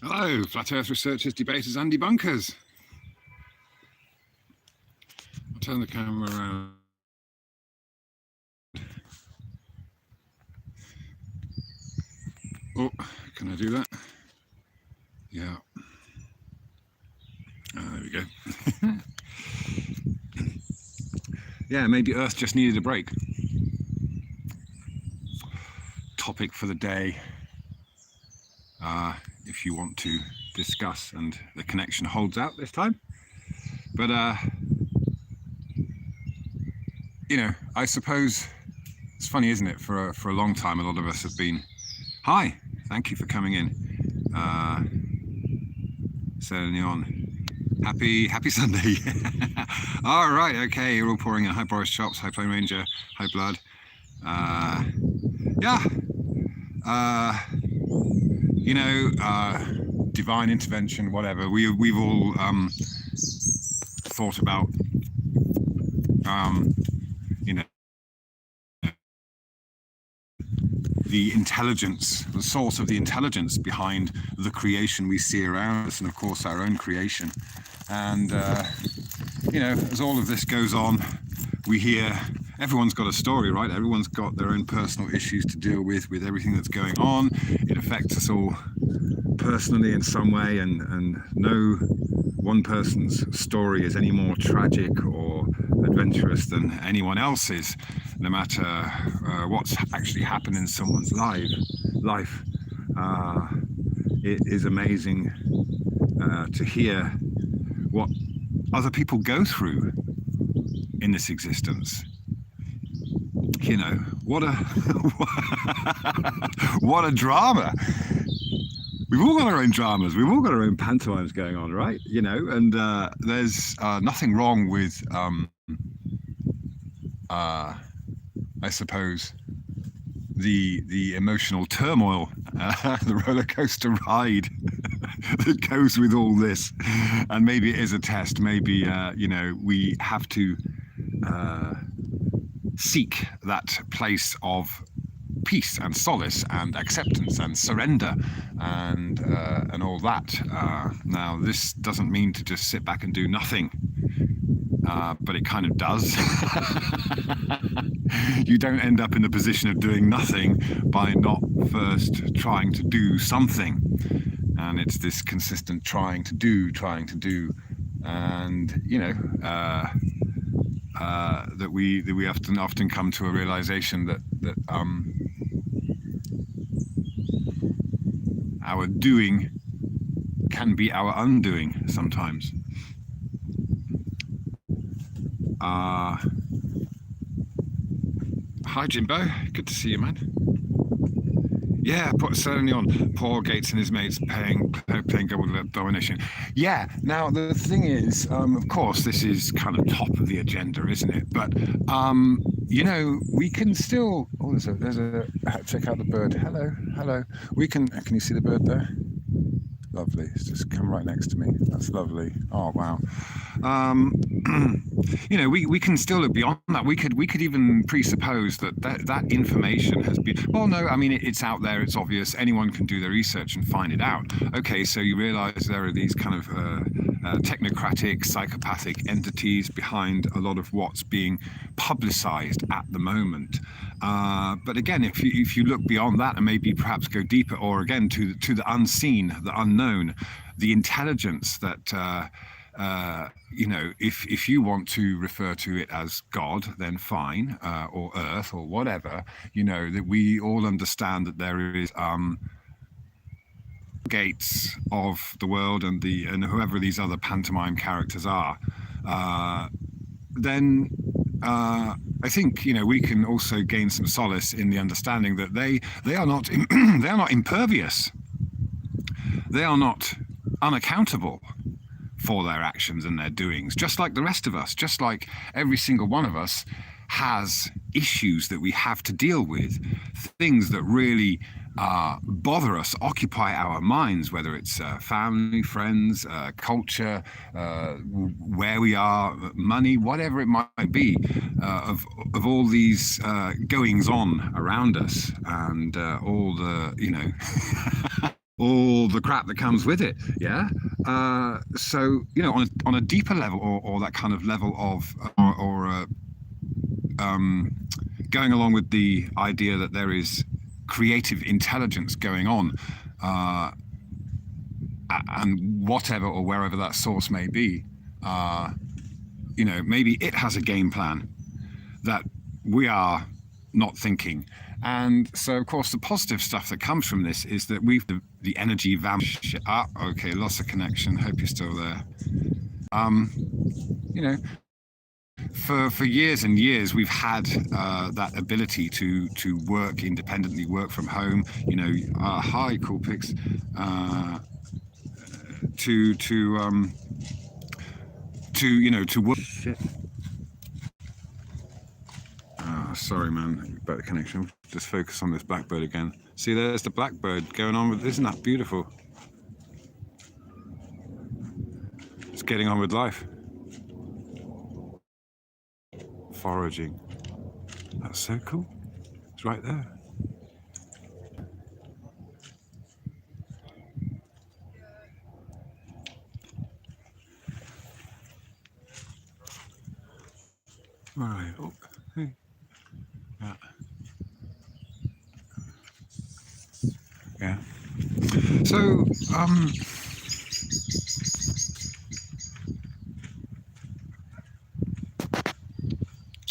Hello, Flat Earth researchers, debaters and debunkers. I'll turn the camera around. Oh, can I do that? Yeah. There we go. Yeah, maybe Earth just needed a break. Topic for the day, if you want to discuss, and the connection holds out this time. But, you know, I suppose it's funny, isn't it? For a long time, a lot of us have been, hi, thank you for coming in. Certainly on. Happy Sunday. All right, okay, you're all pouring in. Hi Boris Chops, hi Plain Ranger, hi Blood. Yeah, you know, divine intervention, whatever. We've all thought about, you know, the intelligence, the source of the intelligence behind the creation we see around us, and of course our own creation. And you know, as all of this goes on, we hear everyone's got a story, right? Everyone's got their own personal issues to deal with everything that's going on. It affects us all personally in some way, and no one person's story is any more tragic or adventurous than anyone else's, no matter what's actually happened in someone's life. It is amazing to hear what other people go through in this existence. You know, what a what a drama. We've all got our own dramas. We've all got our own pantomimes going on, right? You know, and there's nothing wrong with, I suppose, the emotional turmoil, the roller coaster ride that goes with all this. And maybe it is a test. Maybe you know, we have to seek that place of peace and solace and acceptance and surrender and all that. Now, this doesn't mean to just sit back and do nothing, but it kind of does. You don't end up in the position of doing nothing by not first trying to do something. And it's this consistent trying to do, and you know, that we often come to a realization that our doing can be our undoing sometimes. Hi Jimbo, good to see you, man. Yeah, certainly on Paul Gates and his mates playing global domination. Yeah, now the thing is, of course, this is kind of top of the agenda, isn't it? But you know, we can still. Oh, there's a. Check out the bird. Hello. We can you see the bird there? Lovely. It's just come right next to me. That's lovely. Oh wow. You know, we can still look beyond that. We could even presuppose that information has been. Well, no, I mean it's out there. It's obvious. Anyone can do their research and find it out. Okay, so you realise there are these kind of technocratic, psychopathic entities behind a lot of what's being publicised at the moment. But again, if you look beyond that and maybe perhaps go deeper, or again to the unseen, the unknown, the intelligence that you know, if you want to refer to it as God, then fine, or Earth, or whatever. You know, that we all understand that there is gates of the world and whoever these other pantomime characters are. Then I think, you know, we can also gain some solace in the understanding that they are not they are not impervious. They are not unaccountable for their actions and their doings, just like the rest of us, just like every single one of us has issues that we have to deal with, things that really bother us, occupy our minds, whether it's family, friends, culture, where we are, money, whatever it might be, of all these goings on around us, and all the, you know, all the crap that comes with it. Yeah. So on a deeper level, or that kind of level of, going along with the idea that there is creative intelligence going on, and whatever or wherever that source may be, maybe it has a game plan that we are not thinking. And so, of course, the positive stuff that comes from this is that the energy vanished. Okay, lost of connection. Hope you're still there. For years and years, we've had that ability to work independently, work from home. Hi, Cool Pics. To work. Shit. Sorry, man, about the connection. Just focus on this blackbird again. See, there's the blackbird going on with. Isn't that beautiful? It's getting on with life. Foraging. That's so cool. It's right there. Right. Oh, hey. Yeah. Yeah. So,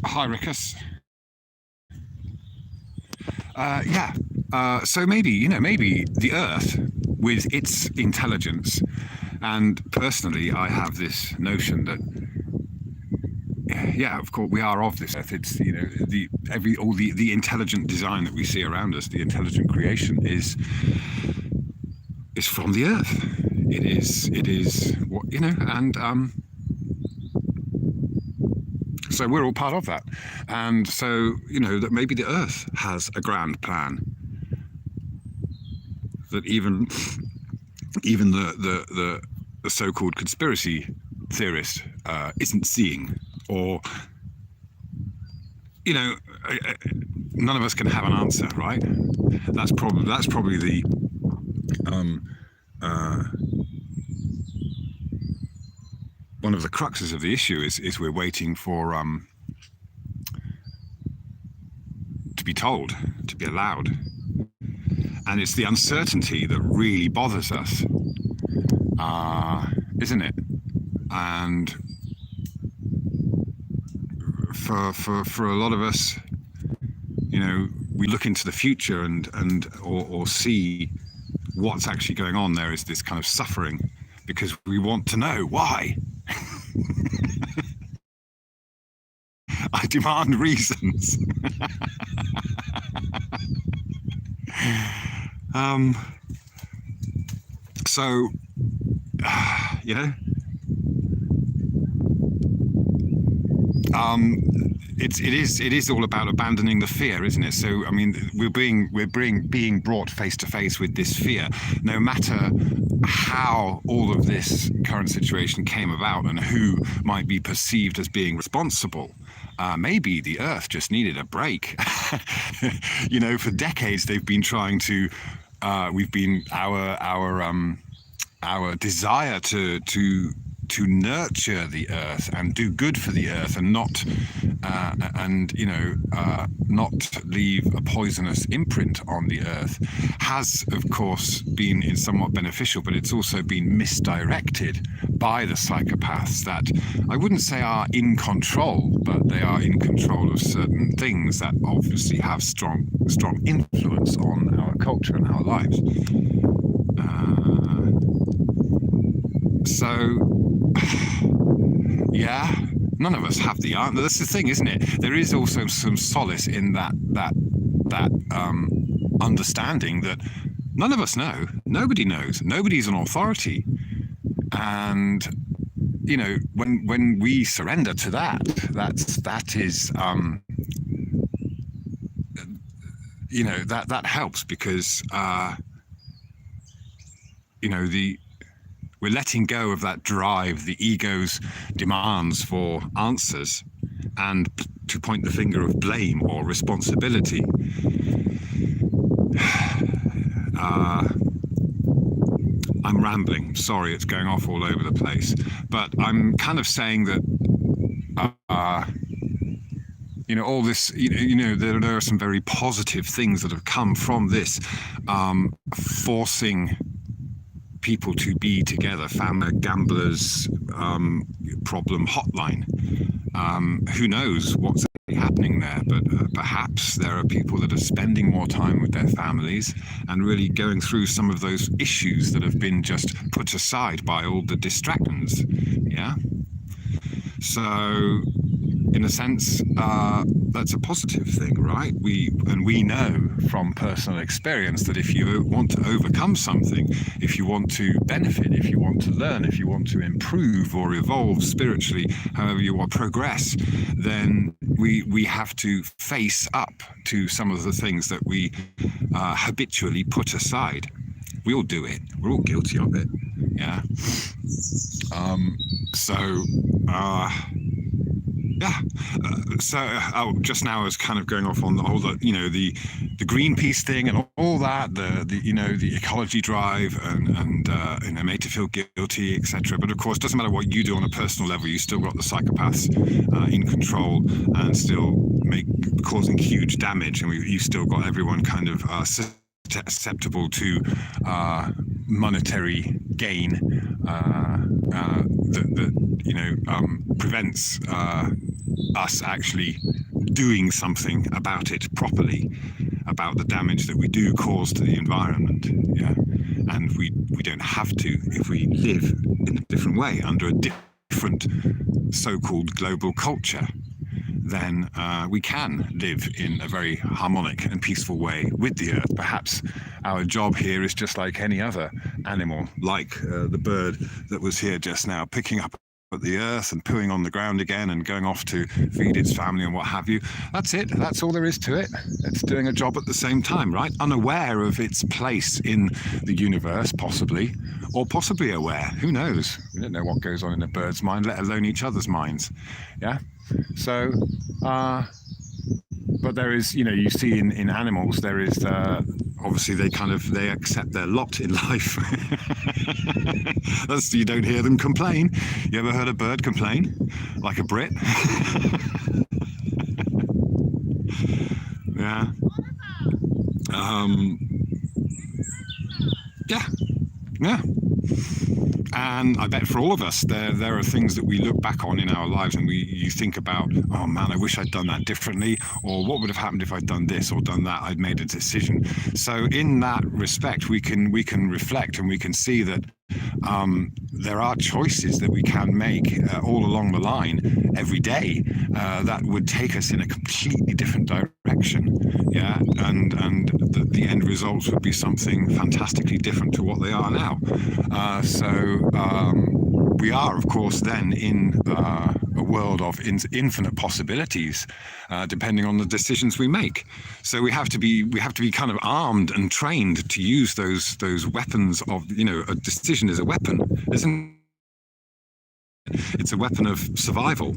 hi, Rickus. Yeah. So maybe the Earth, with its intelligence, and personally, I have this notion that, yeah, of course, we are of this Earth. It's the intelligent design that we see around us, the intelligent creation is from the Earth. It is what and so we're all part of that, and so that maybe the Earth has a grand plan that even the so-called conspiracy theorist isn't seeing, or none of us can have an answer, right? That's probably the one of the cruxes of the issue is we're waiting for to be told, to be allowed, and it's the uncertainty that really bothers us, isn't it? And for a lot of us, we look into the future or see what's actually going on. There is this kind of suffering because we want to know why. I demand reasons. So, it is all about abandoning the fear, isn't it? So, I mean, we're being brought face to face with this fear, no matter how all of this current situation came about and who might be perceived as being responsible. Maybe the Earth just needed a break. For decades they've been trying to. Our desire to nurture the Earth and do good for the Earth and not leave a poisonous imprint on the Earth has, of course, been somewhat beneficial, but it's also been misdirected by the psychopaths that I wouldn't say are in control, but they are in control of certain things that obviously have strong influence on our culture and our lives. So, yeah, none of us have the answer. That's the thing, isn't it? There is also some solace in that understanding that none of us know. Nobody knows. Nobody's an authority. And when we surrender to that is that helps because we're letting go of that drive, the ego's demands for answers, and to point the finger of blame or responsibility. I'm rambling. Sorry, it's going off all over the place. But I'm kind of saying that, all this, there are some very positive things that have come from this, forcing people to be together. Family Gamblers Problem Hotline. Who knows what's happening there, but perhaps there are people that are spending more time with their families and really going through some of those issues that have been just put aside by all the distractions. Yeah. So in a sense, that's a positive thing, right? We know from personal experience that if you want to overcome something, if you want to benefit, if you want to learn, if you want to improve or evolve spiritually, however you want to progress, then we have to face up to some of the things that we habitually put aside. We all do it. We're all guilty of it. Yeah. Just now I was kind of going off on the whole, the Greenpeace thing and all that, the ecology drive and made to feel guilty, etc. But of course, it doesn't matter what you do on a personal level. You still got the psychopaths in control and still causing huge damage, and you still got everyone kind of susceptible to monetary gain that prevents us actually doing something about it properly, about the damage that we do cause to the environment. Yeah, and we don't have to if we live in a different way under a different so-called global culture. Then we can live in a very harmonic and peaceful way with the earth. Perhaps our job here is just like any other animal, like the bird that was here just now, picking up at the earth and pooing on the ground again and going off to feed its family and what have you. That's it. That's all there is to it. It's doing a job at the same time, right? Unaware of its place in the universe, possibly, or possibly aware. Who knows? We don't know what goes on in a bird's mind, let alone each other's minds. Yeah. So, but there is, you see in animals, there is obviously they accept their lot in life. You don't hear them complain. You ever heard a bird complain like a Brit? Yeah. Yeah. And I bet for all of us, there are things that we look back on in our lives and you think about, oh man, I wish I'd done that differently, or what would have happened if I'd done this or done that. I'd made a decision. So in that respect, we can reflect and we can see that there are choices that we can make all along the line every day that would take us in a completely different direction. Yeah, and the end results would be something fantastically different to what they are now. We are, of course, then in a world of infinite possibilities, depending on the decisions we make. So we have to be kind of armed and trained to use those weapons of, a decision is a weapon, isn't it? It's a weapon of survival.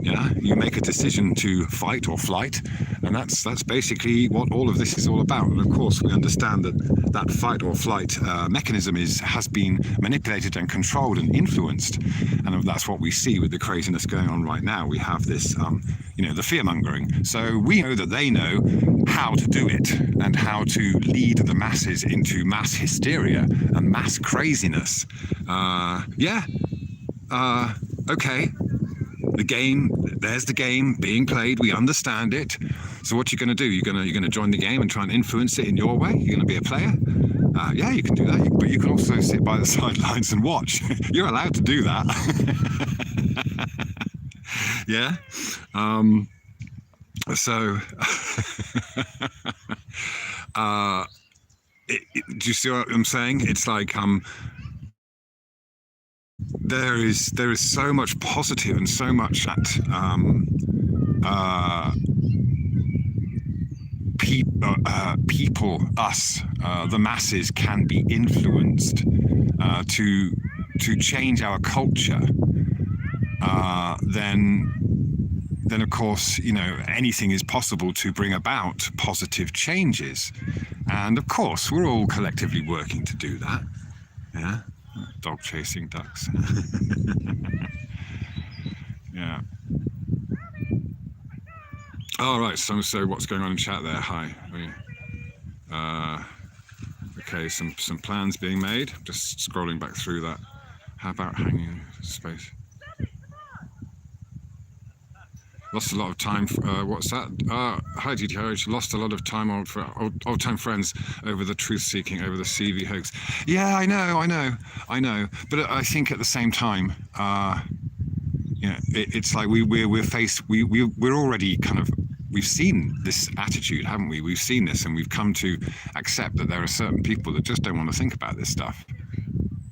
Yeah, you make a decision to fight or flight, and that's basically what all of this is all about. And of course, we understand that fight or flight mechanism has been manipulated and controlled and influenced, and that's what we see with the craziness going on right now. We have this, the fear mongering. So we know that they know how to do it and how to lead the masses into mass hysteria and mass craziness. Okay, there's the game being played. We understand it. So what you're going to do? You're going to join the game and try and influence it in your way. You're going to be a player. Yeah, you can do that. But you can also sit by the sidelines and watch. You're allowed to do that. Yeah. Do you see what I'm saying? It's like there is so much positive and so much that people, us, the masses, can be influenced to change our culture. Then of course, anything is possible to bring about positive changes. And of course, we're all collectively working to do that. Yeah, dog chasing ducks. Yeah. All right. So what's going on in chat there? Hi. Okay. Some plans being made. Just scrolling back through that. How about hanging space? Lost a lot of time. What's that? Hi, DTH. Lost a lot of time old time friends over the truth seeking, over the CV hoax. Yeah, I know. But I think at the same time, it's like we're faced. We're already kind of. We've seen this attitude, haven't we? We've seen this, and we've come to accept that there are certain people that just don't want to think about this stuff.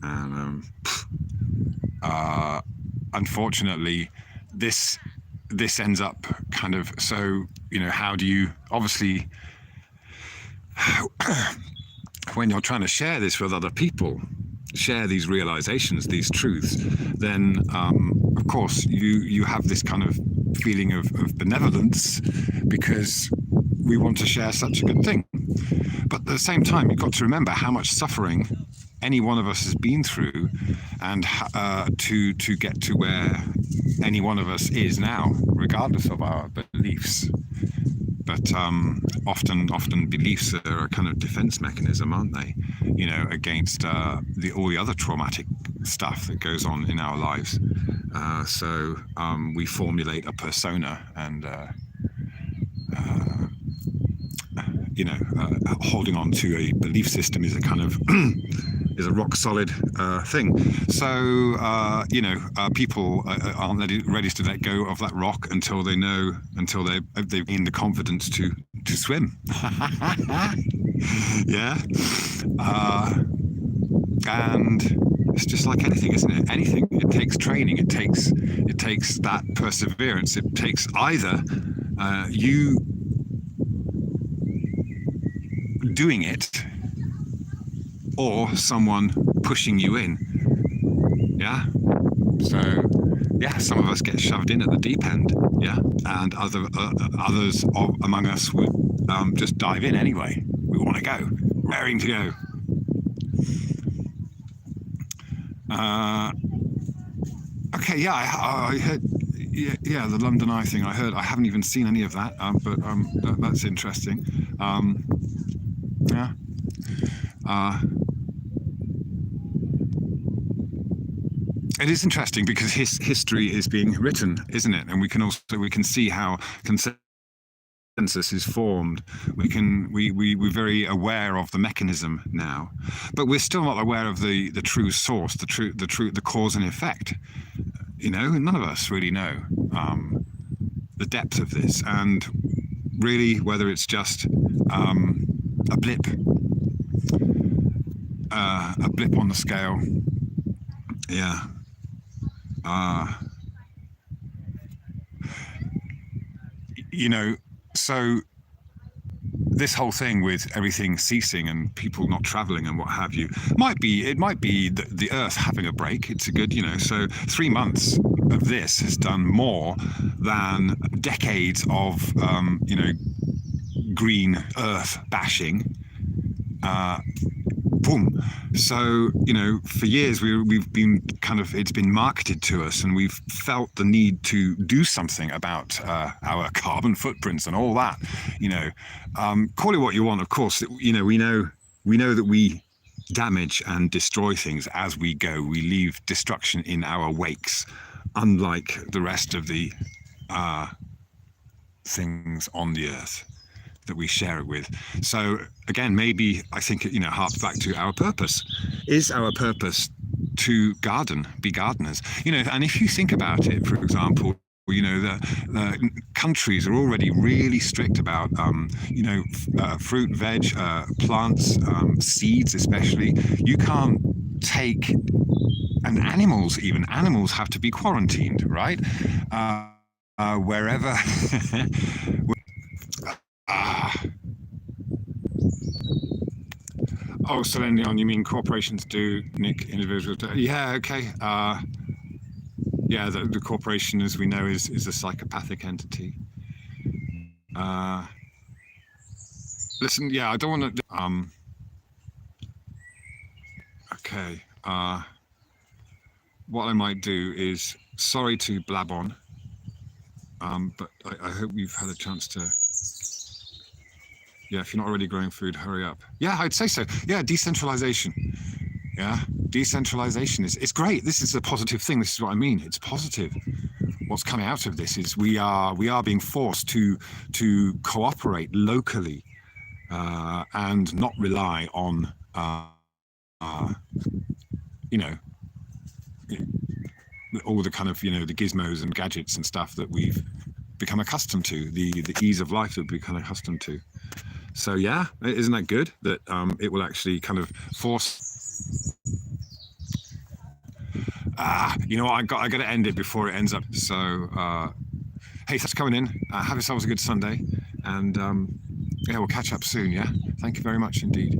And unfortunately, this ends up kind of, so how do you, obviously when you're trying to share this with other people, share these realizations, these truths, then of course you have this kind of feeling of benevolence because we want to share such a good thing. But at the same time, you've got to remember how much suffering any one of us has been through, and to get to where any one of us is now, regardless of our beliefs. But often beliefs are a kind of defense mechanism, aren't they? Against all the other traumatic stuff that goes on in our lives. So we formulate a persona, and holding on to a belief system is a kind of is a rock solid thing. So people aren't ready to let go of that rock until they've gained the confidence to swim. Yeah. And it's just like anything, isn't it? Anything. It takes training. It takes that perseverance. It takes either you doing it or someone pushing you in. Yeah. So yeah, some of us get shoved in at the deep end. Yeah. And others among us would just dive in anyway. We want to go, raring to go. Okay. Yeah. I heard. Yeah, the London Eye thing. I haven't even seen any of that. But that's interesting. Yeah. It is interesting because history is being written, isn't it? And we can see how consensus is formed. We're very aware of the mechanism now, but we're still not aware of the true source, the cause and effect. None of us really know the depth of this, and really whether it's just a blip on the scale. Yeah. So this whole thing with everything ceasing and people not traveling and what have you might be the Earth having a break. It's a good, so 3 months of this has done more than decades of green Earth bashing. Boom. So, for years we've been it's been marketed to us, and we've felt the need to do something about our carbon footprints and all that. Call it what you want. Of course, we know that we damage and destroy things as we go. We leave destruction in our wakes, unlike the rest of the things on the earth that we share it with. So again, maybe I think it harks back to our purpose. Is our purpose to garden, be gardeners? And if you think about it, for example, the countries are already really strict about fruit, veg, plants, seeds especially. You can't take, and animals have to be quarantined, right? Wherever Oh, Celine Dion, you mean corporations do, Nick, individuals do? Yeah, okay. Yeah, the corporation, as we know, is a psychopathic entity. Listen, yeah, I don't want to... Okay. What I might do is, sorry to blab on, but I hope you've had a chance to. Yeah, if you're not already growing food, hurry up. Yeah, I'd say so. Yeah, decentralization. Yeah, decentralization is, it's great. This is a positive thing. This is what I mean. It's positive. What's coming out of this is we are being forced to cooperate locally and not rely on you know, all the kind of, you know, the gizmos and gadgets and stuff that we've become accustomed to, the ease of life that we've become accustomed to. So yeah, isn't that good that it will actually kind of force. You know what? I got to end it before it ends up. So hey, thanks for coming in. Have yourselves a good Sunday, and yeah, we'll catch up soon. Yeah, thank you very much indeed.